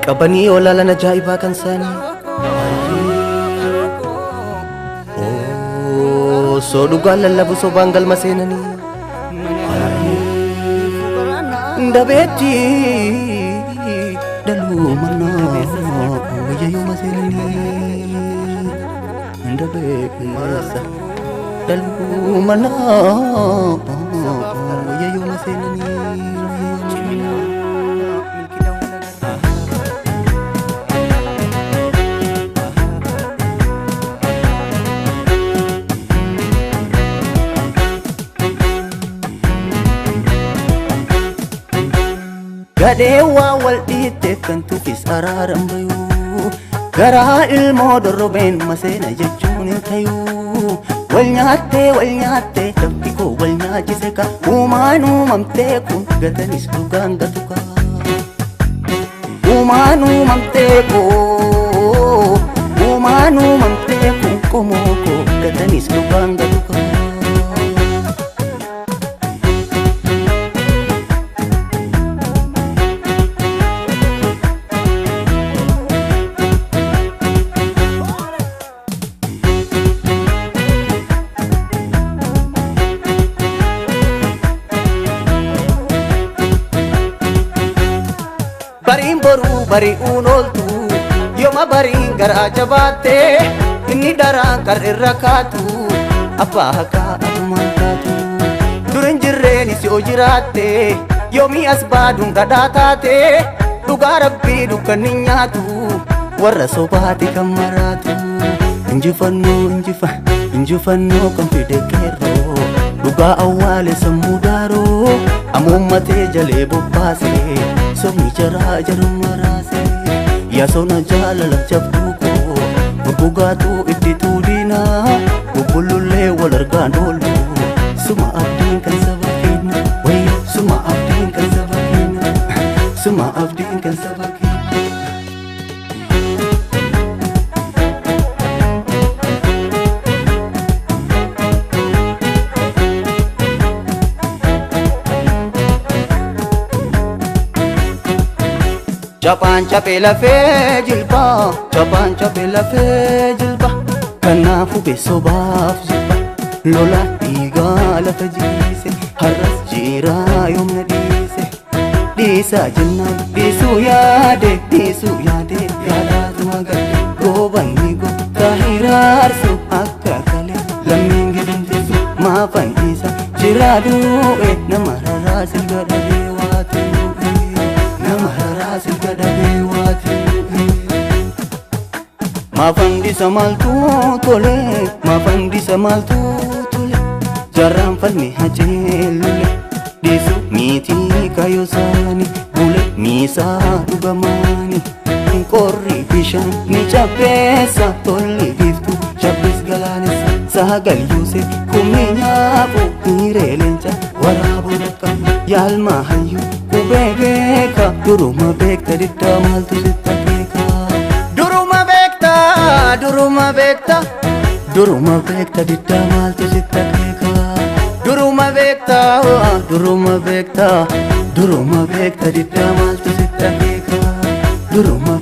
Qabanii olaalan ajaa'ibaa kan isaanii soo dhugaan lallabu sobaan galma seenanii ndabeetti daluu manaa wayyaayuma seenanii ndabeessa daluu manaa wayyaayuma seenanii Gadewa wal dhiitte kan tuufis araaran bayuu garaa ilmoo dorrobeen maseena jechuun hin tayuu wal nyaattee dabbi koo wal nyaachise ka uumaan uumamtee kun gatanis dhugaan gatu ka uumaan uumamtee kun qomoo koo gatanis dhugaan gatu ka Bariin boruu bari'uun ooltu yooma bariin garaa jabaatte inni daraan qar'irra kaatu abbaa haqaa adumaan taatu durin jirreeni si jiraatte yoomii as baaduun gadhaa taate dhugaa rabbii dukkan hin nyaatu warra sobaati kan maraatu injifannoo kan fide qeerroo dhugaa awwaale sammuu daaroo amuummatee jalee bobbaasee sobni jaraa jarumaraase yaa sona jaalala jabduu koo gurgugaatuu itti tuudinaa bubbulullee wal argaan oolu suma abdiin kan saba keenya wayyo suma abdiin kan saba keenya suma abdiin kan saba keenya Japaan capee lafee jilba kanaafuu beesobaaf jibba lola dhiigaa lafa jiise har'as jiraa yoomna dhiisaa jennaan dhiisuu yaade yaadaatuma galte goobanni gooftaa hiraarsu akka kalee lammiin gidimsisu maafan dhiisa jiraa du'e nama raraa silga dhabee waatu Mafandisa maltu tole jarran falme hajelule disu miti kayo sani bule misa dugamani korri bishan ni chapesa tolli biftu chapes galanesa sagal yuse kuminyabu nirelencha warabu dakam yalma hayu kubebeka duruma bekta ditta maltu ditta duruma bekta ditta maltu ditta keka duruma bekta ditta maltu ditta keka duruma